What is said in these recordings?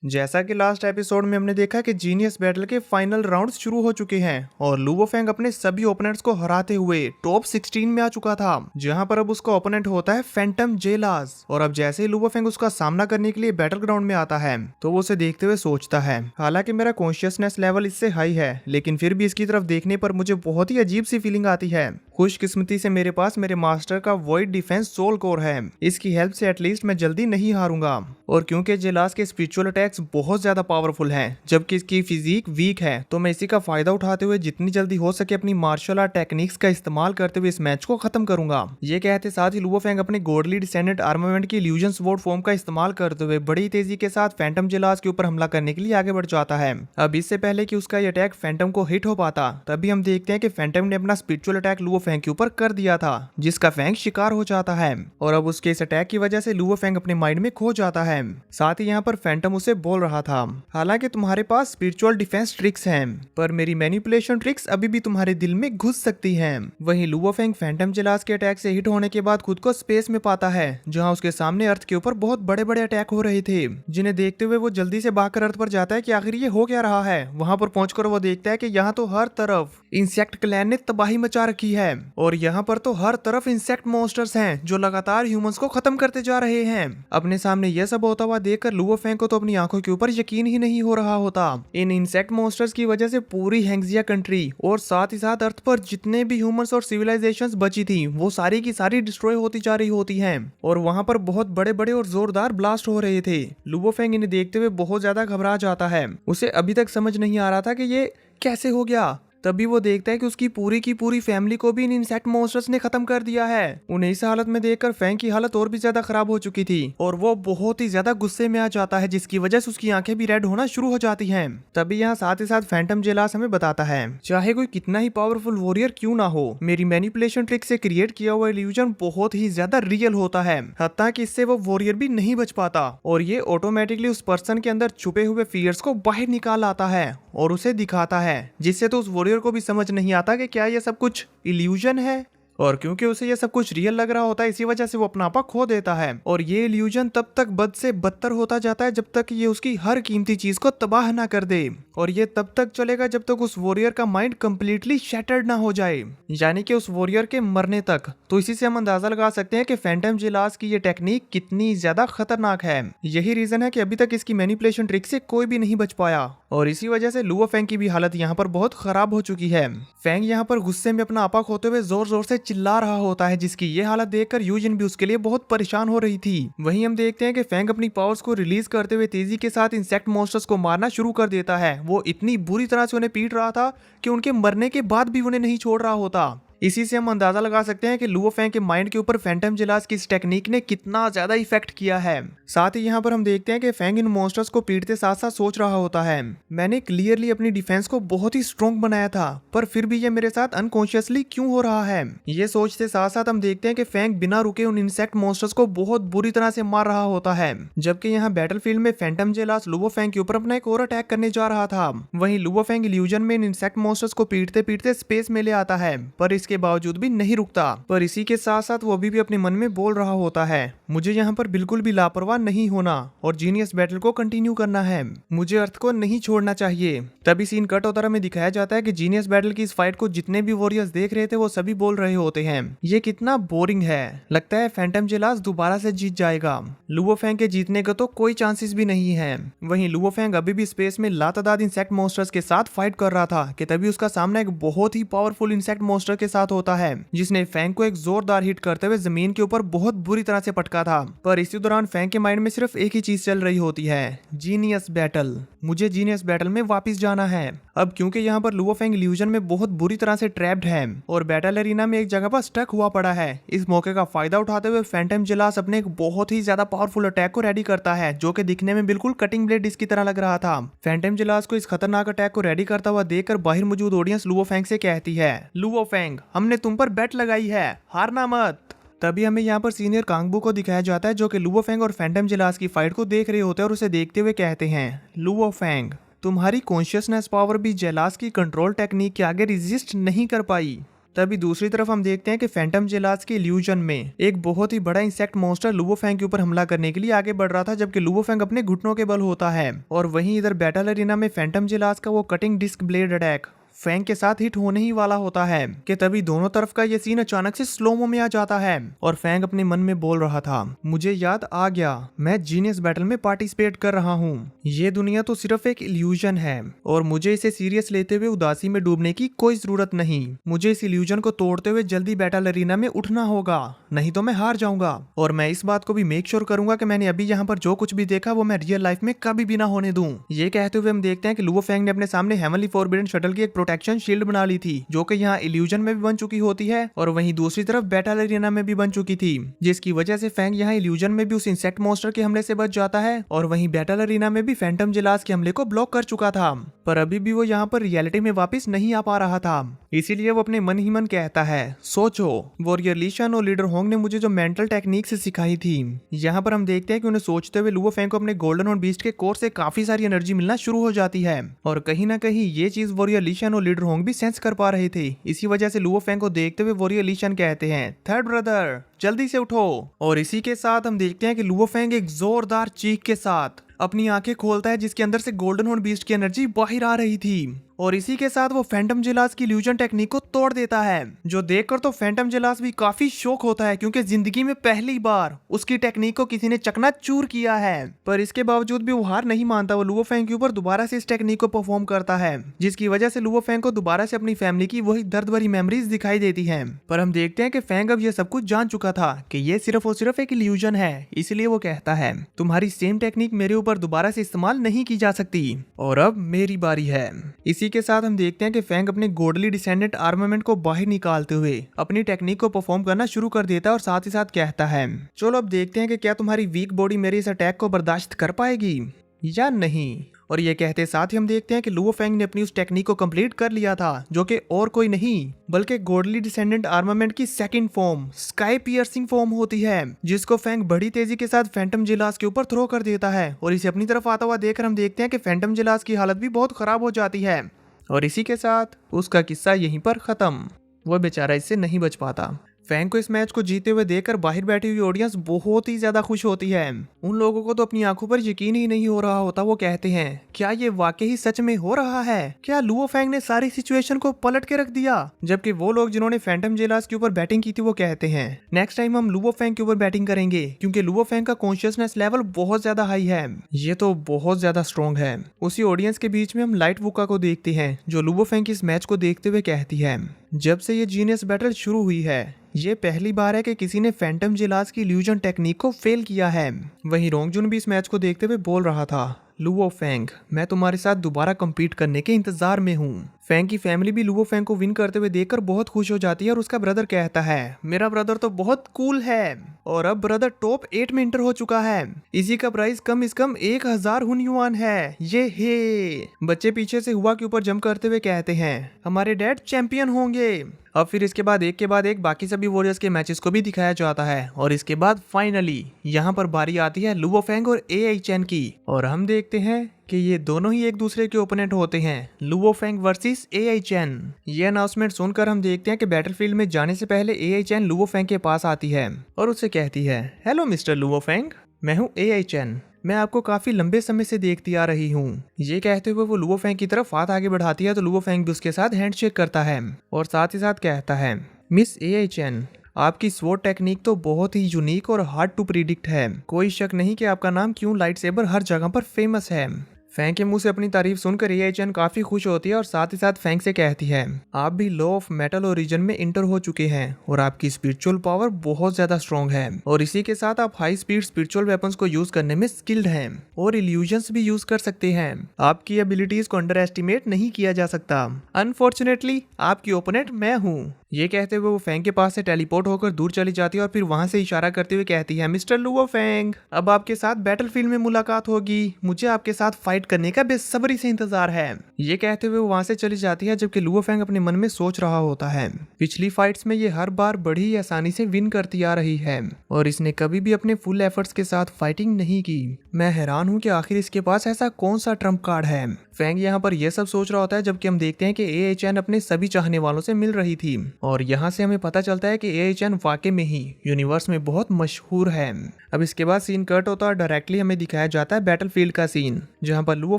जैसा कि last episode में हमने देखा कि जीनियस बैटल के फाइनल राउंड्स शुरू हो चुके हैं और लू वोफेंग अपने सभी ओपोनेंट्स को हराते हुए टॉप 16 में आ चुका था, जहां पर अब उसका ओपोनेंट होता है फैंटम जेलास। और अब जैसे ही लू वोफेंग उसका सामना करने के लिए बैटल ग्राउंड में आता है तो वो उसे देखते हुए सोचता है, हालांकि मेरा कॉन्शियसनेस लेवल इससे हाई है लेकिन फिर भी इसकी तरफ देखने पर मुझे बहुत ही अजीब सी फीलिंग आती है। खुशकिस्मती से मेरे पास मेरे मास्टर का वॉइड डिफेंस सोल कोर है, इसकी हेल्प से एटलीस्ट मैं जल्दी नहीं हारूंगा। और क्योंकि जेलास के स्पिरिचुअल अटैक्स बहुत ज्यादा पावरफुल हैं जबकि इसकी फिजिक वीक है, तो मैं इसी का फायदा उठाते हुए जितनी जल्दी हो सके अपनी मार्शल आर्ट टेक्निक्स का इस्तेमाल करते हुए इस मैच को खत्म करूंगा। ये कहते साथ ही लू वोफेंग अपने गॉडली डिसेंडेंट आर्मामेंट की इल्यूजन स्वॉर्ड फॉर्म का इस्तेमाल करते हुए बड़ी तेजी के साथ फैंटम जेलास के ऊपर हमला करने के लिए आगे बढ़ जाता है। अब इससे पहले कि उसका ये अटैक फैंटम को हिट हो पाता तभी हम देखते हैं कि फैंटम ने अपना स्पिरिचुअल अटैक लू वोफेंग के ऊपर कर दिया था, जिसका फैंग शिकार हो जाता है। और अब उसके इस अटैक की वजह से लू वोफेंग अपने माइंड में खो जाता है। साथ ही यहाँ पर फैंटम उसे बोल रहा था, हालांकि तुम्हारे पास स्पिरिचुअल डिफेंस ट्रिक्स हैं पर मेरी मैनिपुलेशन ट्रिक्स अभी भी तुम्हारे दिल में घुस सकती हैं। वहीं लू वोफेंग फैंटम जेलास के अटैक से हिट होने के बाद खुद को स्पेस में पाता है, जहां उसके सामने अर्थ के ऊपर बहुत बड़े बड़े अटैक हो रहे थे, जिन्हें देखते हुए वो जल्दी से भागकर अर्थ पर जाता है कि आखिर ये हो क्या रहा है। वहां पर पहुंचकर वो देखता है कि यहाँ तो हर तरफ इंसेक्ट क्लैन ने तबाही मचा रखी है और यहाँ पर तो हर तरफ इंसेक्ट मॉन्स्टर्स हैं जो लगातार ह्यूमंस को खत्म करते जा रहे हैं। अपने सामने यह सब होता हुआ देखकर लू वोफेंग को तो अपनी आंखों के ऊपर यकीन ही नहीं हो रहा होता। इन इंसेक्ट मॉन्स्टर्स की वजह से पूरी हेंगजिया कंट्री और साथ ही साथ अर्थ पर जितने भी ह्यूमंस और सिविलाइजेशंस बची थी वो सारी की सारी डिस्ट्रॉय होती जा रही होती हैं और वहां पर बहुत बड़े बड़े और जोरदार ब्लास्ट हो रहे थे। लू वोफेंग इन्हें देखते हुए बहुत ज्यादा घबरा जाता है। उसे अभी तक समझ नहीं आ रहा था कि ये कैसे हो गया। तभी वो देखता है कि उसकी पूरी फैमिली को भी इन इंसेक्ट मॉन्स्टर्स ने खत्म कर दिया है। उन्हें इस हालत में देखकर फैंग की हालत और भी ज्यादा खराब हो चुकी थी और वो बहुत ही ज्यादा गुस्से में आ जाता है, जिसकी वजह से उसकी आंखें भी रेड होना शुरू हो जाती हैं। तभी यहाँ साथ ही साथ फैंटम जेलास हमें बताता है, चाहे कोई कितना ही पावरफुल वॉरियर क्यों ना हो, मेरी मैनिपुलेशन ट्रिक से क्रिएट किया हुआ इल्यूजन बहुत ही ज्यादा रियल होता है, हत्ता कि इससे वो वॉरियर भी नहीं बच पाता और ये ऑटोमेटिकली उस पर्सन के अंदर छुपे हुए फियर्स को बाहर निकाल आता है और उसे दिखाता है, जिससे तो उस वॉरियर को भी समझ नहीं आता कि क्या ये सब कुछ इल्यूजन है। और क्योंकि उसे ये सब कुछ रियल लग रहा होता है इसी वजह से वो अपना आपा खो देता है और ये इल्यूजन तब तक बद से बदतर होता जाता है जब तक ये उसकी हर कीमती चीज को तबाह ना कर दे। और ये तब तक चलेगा जब तक उस वॉरियर का माइंड कंप्लीटली शैटर्ड ना हो जाए, यानी कि उस वॉरियर के मरने तक। तो इसी से हम अंदाजा लगा सकते हैं कि फैंटम जेलास की ये टेक्निक कितनी ज्यादा खतरनाक है। यही रीजन है कि अभी तक इसकी मैनिपुलेशन ट्रिक से कोई भी नहीं बच पाया और इसी वजह से लू वोफेंग की भी हालत यहाँ पर बहुत खराब हो चुकी है। फैंग यहाँ पर गुस्से में अपना आपा खोते हुए जोर जोर से चिल्ला रहा होता है, जिसकी ये हालत देखकर यूजिन भी उसके लिए बहुत परेशान हो रही थी। वहीं हम देखते हैं कि फैंग अपनी पावर्स को रिलीज करते हुए तेजी के साथ इंसेक्ट मॉन्स्टर्स को मारना शुरू कर देता है। वो इतनी बुरी तरह से उन्हें पीट रहा था कि उनके मरने के बाद भी उन्हें नहीं छोड़ रहा होता। इसी से हम अंदाजा लगा सकते हैं कि लू वोफेंग के माइंड के ऊपर फैंटम जेलास की इस टेक्निक ने कितना ज्यादा इफेक्ट किया है। साथ ही यहाँ पर हम देखते हैं कि फैंग इन मॉन्स्टर्स को पीटते साथ साथ सोच रहा होता है, मैंने क्लियरली अपनी डिफेंस को बहुत ही स्ट्रॉन्ग बनाया था पर फिर भी ये मेरे साथ अनकॉन्शियसली क्यों हो रहा है। ये सोचते साथ साथ हम देखते हैं कि फैंग बिना रुके उन इंसेक्ट मॉन्स्टर्स को बहुत बुरी तरह से मार रहा होता है, जबकि यहाँ बैटलफील्ड में फैंटम जेलास लू वोफेंग के ऊपर अपना एक और अटैक करने जा रहा था। वहीं लू वोफेंग इल्यूजन में इन इंसेक्ट मॉन्स्टर्स को पीटते पीटते स्पेस में ले आता है पर इसके बावजूद भी नहीं रुकता। पर इसी के साथ साथ वो अभी भी अपने मन में बोल रहा होता है, मुझे यहाँ पर बिल्कुल भी लापरवाह नहीं होना और जीनियस बैटल को कंटिन्यू करना है, मुझे अर्थ को नहीं छोड़ना चाहिए। तभी सीन कट होता में दिखाया जाता है कि जीनियस बैटल की इस फाइट को जितने भी वॉरियर्स देख रहे थे वो सभी बोल रहे होते हैं, ये कितना बोरिंग है, लगता है फैंटम जेलास दोबारा से जीत जाएगा। लू वोफेंग के जीतने का तो कोई चांसेस भी नहीं है। वहीं लू वोफेंग अभी भी स्पेस में लातादाद इंसेक्ट मॉन्स्टर्स के साथ फाइट कर रहा था कि तभी उसका सामना एक बहुत ही पावरफुल इंसेक्ट मॉन्स्टर के साथ होता है, जिसने फैंग को एक जोरदार हिट करते हुए जमीन के ऊपर बहुत बुरी तरह से पटका था। पर इसी दौरान फैंग के माइंड में सिर्फ एक ही चीज चल रही होती है, जीनियस बैटल, मुझे जीनियस बैटल में वापस जाना है। अब क्योंकि यहाँ पर लू वोफेंग इल्यूजन में बहुत बुरी तरह से ट्रैप्ड है और बैटल एरिना में एक जगह पर स्टक हुआ पड़ा है, इस मौके का फायदा उठाते हुए फैंटम जेलास अपने एक बहुत ही ज्यादा पावरफुल अटैक को रेडी करता है, जो कि दिखने में बिल्कुल कटिंग ब्लेड डिस्क की तरह लग रहा था। फैंटम जेलास को इस खतरनाक अटैक को रेडी करता हुआ देखकर बाहर मौजूद ऑडियंस लू वोफेंग से कहती है, लू वोफेंग हमने तुम पर बेट लगाई है, हारना मत। तभी हमें यहाँ पर सीनियर कांगबू को दिखाया जाता है, जो कि लू वोफेंग और फैंटम जेलास की फाइट को देख रहे होते हैं और उसे देखते हुए कहते हैं, लू वोफेंग तुम्हारी कॉन्शियसनेस पावर भी जेलास की कंट्रोल टेक्निक के आगे रेजिस्ट नहीं कर पाई। तभी दूसरी तरफ हम देखते हैं कि फैंटम जेलास के इल्यूजन में एक बहुत ही बड़ा इंसेक्ट मॉन्स्टर लुवो फेंग के ऊपर हमला करने के लिए आगे बढ़ रहा था, जबकि लुवो फेंग अपने घुटनों के बल होता है। और वहीं इधर बैटल एरिना में फैंटम जेलास का वो cutting disc blade attack fang के साथ हिट होने ही वाला होता है कि तभी दोनों तरफ का ये सीन अचानक से स्लोमो में आ जाता है और फैंग अपने मन में बोल रहा था, मुझे याद आ गया, मैं जीनियस बैटल में पार्टिसिपेट कर रहा हूँ। ये दुनिया तो सिर्फ एक इल्यूजन है और मुझे इसे सीरियस लेते हुए उदासी में डूबने की कोई जरूरत नहीं। मुझे इस इल्यूजन को तोड़ते हुए जल्दी बैटल एरिना में उठना होगा, नहीं तो मैं हार जाऊंगा। और मैं इस बात को भी मेक श्योर करूंगा कि मैंने अभी यहाँ पर जो कुछ भी देखा वो मैं रियल लाइफ में कभी भी ना होने दूं। ये कहते हुए हम देखते हैं कि लुवो फेंग ने अपने सामने हेवनली फॉरबिडन शटल की एक प्रोटेक्शन शील्ड बना ली थी, जो कि यहाँ इल्यूजन में भी बन चुकी होती है और वहीं दूसरी तरफ बैटल एरिना में भी बन चुकी थी, जिसकी वजह से फैंग यहाँ इल्यूजन में भी उस इंसेक्ट मॉन्स्टर के हमले से बच जाता है और वहीं बैटल एरिना में भी फैंटम जेलास के हमले को ब्लॉक कर चुका था। पर अभी भी वो यहाँ पर रियलिटी में वापस नहीं आ पा रहा था, इसीलिए वो अपने मन ही मन कहता है, सोचो वॉरियर ली शान और लीडर होंग ने मुझे जो मेंटल टेक्निक से सिखाई थी। यहाँ पर हम देखते हैं कि उन्हें सोचते हुए लुवो फेंग को अपने गोल्डन और बीस्ट के कोर से काफी सारी एनर्जी मिलना शुरू हो जाती है और कहीं ना कहीं ये चीज वॉरियर ली शान और लीडर होंग भी सेंस कर पा रहे थे। इसी वजह से लुवो फेंग को देखते हुए वॉरियर ली शान कहते हैं, थर्ड ब्रदर जल्दी से उठो। और इसी के साथ हम देखते हैं कि लुवो फेंग एक जोरदार चीख के साथ अपनी आंखें खोलता है, जिसके अंदर से गोल्डन हॉर्न बीस्ट की एनर्जी बाहर आ रही थी और इसी के साथ वो फैंटम जेलास की इल्यूजन टेक्निक को तोड़ देता है, जो देखकर तो फैंटम जेलास भी काफी शॉक होता है क्योंकि जिंदगी में पहली बार उसकी टेक्निक को किसी ने चकनाचूर किया है। पर इसके बावजूद भी वो हार नहीं मानता, वो लुवो फेंग के ऊपर दोबारा से इस टेक्निक को परफॉर्म करता है, जिसकी वजह से लुवो फेंग को दोबारा से अपनी फैमिली की वही दर्द भरी मेमोरीज दिखाई देती है। पर हम देखते हैं कि फेंग अब ये सब कुछ जान चुका था कि ये सिर्फ और सिर्फ एक इल्यूजन है, इसलिए वो कहता है, तुम्हारी सेम टेक्निक मेरे ऊपर दोबारा से इस्तेमाल नहीं की जा सकती और अब मेरी बारी है। इसी के साथ हम देखते हैं कि फेंग अपने गोडली डिसेंडेंट आर्मामेंट को बाहर निकालते हुए अपनी टेक्निक को परफॉर्म करना शुरू कर देता है और साथ ही साथ कहता है, चलो अब देखते हैं कि क्या तुम्हारी वीक बॉडी मेरे इस अटैक को बर्दाश्त कर पाएगी या नहीं। और ये कहते साथ ही हम देखते हैं कि लुवो फेंग ने अपनी उस टेक्निक को कंप्लीट कर लिया था, जो कि और कोई नहीं बल्कि गोडली डिसेंडेंट आर्मामेंट की second form sky piercing form होती है, जिसको फेंग बड़ी तेजी के साथ फैंटम जेलास के ऊपर थ्रो कर देता है। और इसे अपनी तरफ आता हुआ देखकर हम देखते हैं कि फैंटम जेलास की हालत भी बहुत खराब हो जाती है और इसी के साथ उसका किस्सा यहीं पर खत्म। वो बेचारा इससे नहीं बच पाता। फैंग को इस मैच को जीते हुए देखकर बाहर बैठी हुई ऑडियंस बहुत ही ज्यादा खुश होती है। उन लोगों को तो अपनी आंखों पर यकीन ही नहीं हो रहा होता। वो कहते हैं, क्या ये वाकई सच में हो रहा है? क्या लुवो फेंग ने सारी सिचुएशन को पलट के रख दिया? जबकि वो लोग जिन्होंने फैंटम जेलास के ऊपर बैटिंग की थी वो कहते हैं, नेक्स्ट टाइम हम लुवो फेंग के ऊपर बैटिंग करेंगे क्योंकि लुवो फेंग का कॉन्शियसनेस लेवल बहुत ज्यादा हाई है, ये तो बहुत ज्यादा स्ट्रॉन्ग है। उसी ऑडियंस के बीच में हम लाइट वुका को देखते हैं, जो लुवो फेंग की इस मैच को देखते हुए कहती है, जब से ये जीनियस बैटल शुरू हुई है ये पहली बार है कि किसी ने फैंटम जेलास की इल्यूजन टेक्निक को फेल किया है। वहीं रोंगजुन भी इस मैच को देखते हुए बोल रहा था, लुवो फेंग मैं तुम्हारे साथ दोबारा कम्पीट करने के इंतजार में हूँ। फेंग की फैमिली भी लुवो फेंग को विन करते हुए देखकर बहुत खुश हो जाती है और उसका ब्रदर कहता है, मेरा ब्रदर तो बहुत कूल है और अब ब्रदर टॉप 8 में इंटर हो चुका है। इसी का प्राइस कम से कम 1000 हुन युआन है। ये हे बच्चे पीछे से हुआ के ऊपर जंप करते हुए कहते हैं, हमारे डैड चैंपियन होंगे। अब फिर इसके बाद एक बाकी सभी वॉरियर्स के मैचेस को भी दिखाया जाता है और इसके बाद फाइनली यहाँ पर बारी आती है लुवो फेंग और एआई चैन की और हम देखते हैं कि ये दोनों ही एक दूसरे के ओपोनेंट होते हैं, लुवो फेंग वर्सेस एआई चैन। ये अनाउंसमेंट सुनकर हम देखते हैं कि बैटलफील्ड में जाने से पहले एआई चैन लुवो फेंग के पास आती है और उससे कहती है, हेलो मिस्टर लुवो फेंग, मैं हूँ एआई चैन, मैं आपको काफी लंबे समय से देखती आ रही हूँ। ये कहते हुए वो लुवो फेंग की तरफ हाथ आगे बढ़ाती है तो लुवो फेंग भी उसके साथ हैंडशेक करता है और साथ ही साथ कहता है, मिस एआई चैन आपकी स्वॉर्ड टेक्निक तो बहुत ही यूनिक और हार्ड टू प्रिडिक्ट है। कोई शक नहीं कि आपका नाम क्यों लाइट सेबर हर जगह पर फेमस है। फेंग के मुंह से अपनी तारीफ सुनकर एआई चैन काफी खुश होती है और साथ ही साथ फेंग से कहती है, आप भी लॉ ऑफ मेटल ओरिजिन में इंटर हो चुके हैं और आपकी स्पिरिचुअल पावर बहुत ज्यादा स्ट्रॉन्ग है और इसी के साथ आप हाई स्पीड स्पिरिचुअल वेपन्स को यूज करने में स्किल्ड हैं और इल्यूजन्स भी यूज कर सकते हैं। आपकी एबिलिटीज को अंडर एस्टिमेट नहीं किया जा सकता। अनफॉर्चुनेटली आपकी ओपोनेंट मैं हूँ। ये कहते हुए वो फेंग के पास से टेलीपोर्ट होकर दूर चली जाती है और फिर वहां से इशारा करते हुए कहती है, मिस्टर लुवो फेंग अब आपके साथ बैटलफील्ड में मुलाकात होगी, मुझे आपके साथ फाइट करने का बेसब्री से इंतजार है। ये कहते हुए वो वहां से चली जाती है, जबकि लुओ फेंग अपने मन में सोच रहा होता है पिछली फाइट्स में ये हर बार बड़ी ही आसानी से विन करती आ रही है और इसने कभी भी अपने फुल एफर्ट्स के साथ फाइटिंग नहीं की। मैं हैरान हूँ कि आखिर इसके पास ऐसा कौन सा ट्रम्प कार्ड है। फेंग यहाँ पर यह सब सोच रहा होता है, जबकि हम देखते हैं कि एएचएन अपने सभी चाहने वालों से मिल रही थी और यहाँ से हमें पता चलता है कि एएचएन वाकई में ही यूनिवर्स में बहुत मशहूर है। अब इसके बाद सीन कट होता है और डायरेक्टली हमें दिखाया जाता है बैटलफील्ड का सीन, जहाँ पर लुओ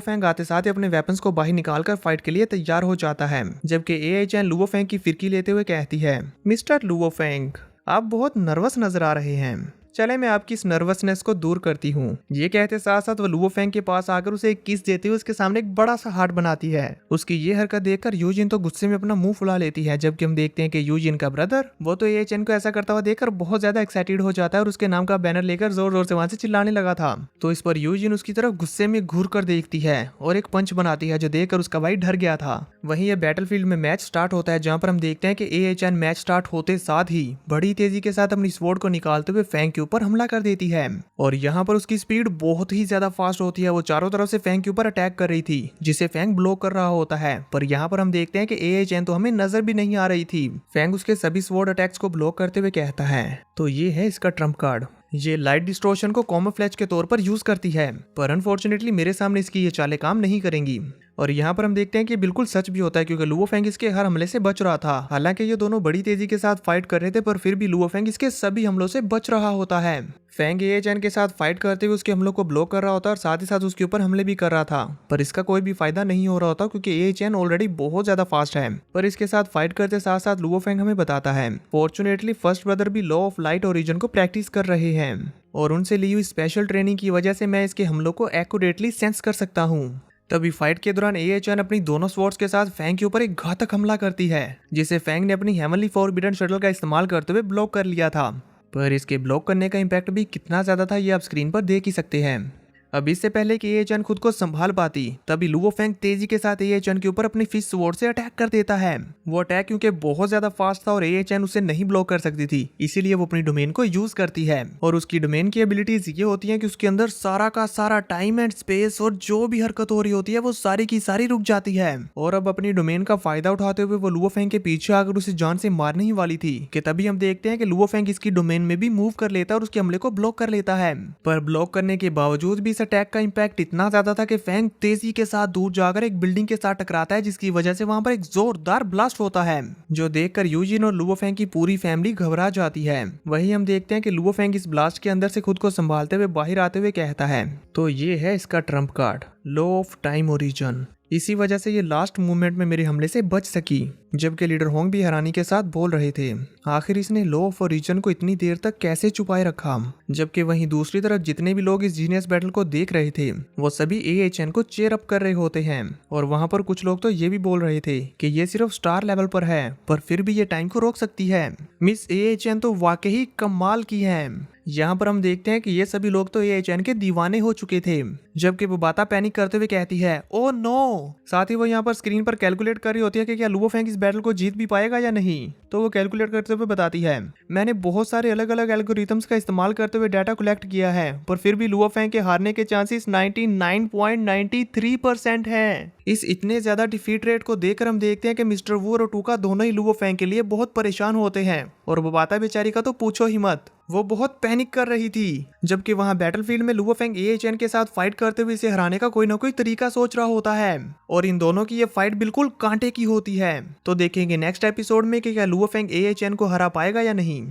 फेंग आते साथ ही अपने वेपन्स को बाहर निकालकर फाइट के लिए तैयार हो जाता है, जबकि एएचएन लुओ फेंग की फिरकी लेते हुए कहती है, मिस्टर लुओ फेंग, आप बहुत नर्वस नजर आ रहे हैं, चले मैं आपकी इस नर्वसनेस को दूर करती हूँ। ये कहते साथ साथ वो लुओ फेंग के पास आकर उसे एक किस देती हुए उसके सामने एक बड़ा सा हार्ट बनाती है। उसकी ये हरकत देखकर यूजिन तो गुस्से में अपना मुंह फुला लेती है, जबकि हम देखते हैं कि यूजिन का ब्रदर वो तो एएचएन को ऐसा करता हुआ देखकर बहुत ज्यादा एक्साइटेड हो जाता है और उसके नाम का बैनर लेकर जोर जोर से वहां से चिल्लाने लगा था। तो इस पर यूजिन उसकी तरफ गुस्से में घूर कर देखती है और एक पंच बनाती है, जो देखकर उसका भाई डर गया था। वहीं ये बैटलफील्ड में मैच स्टार्ट होता है, जहाँ पर हम देखते हैं कि एएचएन मैच स्टार्ट होते साथ ही बड़ी तेजी के साथ अपनी स्वॉर्ड को निकालते हुए फेंग के ऊपर हमला कर देती है और यहाँ पर उसकी स्पीड बहुत ही ज्यादा फास्ट होती है। वो चारों तरफ से फेंग के ऊपर अटैक कर रही थी, जिसे फेंग ब्लॉक कर रहा होता है, पर यहाँ पर हम देखते हैं कि एएचएन तो हमें नजर भी नहीं आ रही थी। फेंग उसके सभी स्वॉर्ड अटैक्स को ब्लॉक करते हुए कहता है, तो ये है इसका ट्रम्प कार्ड। ये लाइट डिस्टोर्शन को कैमोफ्लेज के तौर पर यूज करती है, पर अनफॉर्चुनेटली मेरे सामने इसकी ये चालें काम नहीं करेंगी। और यहाँ पर हम देखते हैं कि बिल्कुल सच भी होता है, क्योंकि लुओ फेंग इसके हर हमले से बच रहा था। हालांकि ये दोनों बड़ी तेजी के साथ फाइट कर रहे थे, पर फिर भी लुओ फेंग इसके सभी हमलों से बच रहा होता है। फेंग एएचएन के साथ फाइट करते हुए उसके हमलों को ब्लॉक कर रहा होता है और साथ ही साथ उसके ऊपर हमले भी कर रहा था, पर इसका कोई भी फायदा नहीं हो रहा होता, क्योंकि एएचएन ऑलरेडी बहुत ज्यादा फास्ट है। पर इसके साथ फाइट करते साथ साथ लुओ फेंग हमें बताता है, फॉर्चुनेटली फर्स्ट ब्रदर भी लॉ ऑफ लाइट ओरिजिन को प्रैक्टिस कर रहे हैं और उनसे ली हुई स्पेशल ट्रेनिंग की वजह से मैं इसके हमलों को एक्यूरेटली सेंस कर सकता हूँ। तभी फाइट के दौरान एएचएन अपनी दोनों स्वॉर्ड्स के साथ फेंग के ऊपर एक घातक हमला करती है, जिसे फेंग ने अपनी हेवनली फॉरबिडन शटल का इस्तेमाल करते हुए ब्लॉक कर लिया था। पर इसके ब्लॉक करने का इम्पैक्ट भी कितना ज्यादा था ये आप स्क्रीन पर देख ही सकते हैं। अब इससे पहले कि एएचएन खुद को संभाल पाती, तभी लुओ फेंग तेजी के साथ एएचएन के ऊपर अपनी फिश स्वॉर्ड से अटैक कर देता है। वो अटैक क्योंकि बहुत ज्यादा फास्ट था और एएचएन उसे नहीं ब्लॉक कर सकती थी, इसीलिए वो अपनी डोमेन को यूज करती है। और उसकी डोमेन की एबिलिटीज ये होती हैं कि उसके अंदर सारा का सारा टाइम एंड स्पेस और जो भी हरकत हो रही होती है वो सारी की सारी रुक जाती है। और अब अपनी डोमेन का फायदा उठाते हुए वो लुओ फेंग के पीछे आकर उसे जान से मारने ही वाली थी कि तभी हम देखते हैं कि लुओ फेंग इसकी डोमेन में भी मूव कर लेता है और उसके हमले को ब्लॉक कर लेता है। पर ब्लॉक करने के बावजूद भी इस अटैक का इम्पैक्ट इतना ज्यादा था कि फेंग तेजी के साथ दूर जाकर एक बिल्डिंग के साथ टकराता है, जिसकी वजह से वहां पर एक जोरदार ब्लास्ट होता है, जो देखकर यूजिन और लुओ फेंग की पूरी फैमिली घबरा जाती है। वहीं हम देखते हैं कि लुओ फेंग इस ब्लास्ट के अंदर से खुद को संभालते हुए बाहर आते हुए कहता है, तो ये है इसका Trump card, law of time origin. इसी वजह से ये लास्ट मूवमेंट में मेरे हमले से बच सकी। जबकि लीडर होंग भी हैरानी के साथ बोल रहे थे, आखिर इसने लॉ ऑफ ओरिजिन को इतनी देर तक कैसे छुपाए रखा। जबकि वहीं दूसरी तरफ जितने भी लोग इस जीनियस बैटल को देख रहे थे वो सभी एएचएन को चेयर अप कर रहे होते हैं। और वहां पर कुछ लोग तो ये भी बोल रहे थे कि ये सिर्फ स्टार लेवल पर है, पर फिर भी ये टाइम को रोक सकती है। मिस एएचएन तो वाकई कमाल की है। यहाँ पर हम देखते हैं कि ये सभी लोग तो एएचएन के दीवाने हो चुके थे, जबकि वो बाता पैनिक करते हुए कहती है, ओ नो। साथ ही वो यहाँ पर स्क्रीन पर कैलकुलेट कर रही होती है कि क्या लुओ फेंग इस बैटल को जीत भी पाएगा या नहीं। तो वो कैलकुलेट करते हुए बताती है, मैंने बहुत सारे अलग अलग एल्गोरिथम्स का इस्तेमाल करते हुए डाटा कलेक्ट किया है, पर फिर भी लुओ फेंग के हारने के चांसेस 99.93% हैं। इस इतने ज्यादा डिफीट रेट को देखकर हम देखते हैं कि मिस्टर वू और टूका दोनों ही लुओ फेंग के लिए बहुत परेशान होते हैं। और वो बाता बेचारी का तो पूछो ही मत, वो बहुत पैनिक कर रही थी। जबकि वहां बैटलफील्ड में लुओ फेंग एएचएन के साथ फाइट करते हुए इसे हराने का कोई ना कोई तरीका सोच रहा होता है और इन दोनों की ये फाइट बिल्कुल कांटे की होती है। तो देखेंगे नेक्स्ट एपिसोड में कि क्या लुओ फेंग एएचएन को हरा पाएगा या नहीं।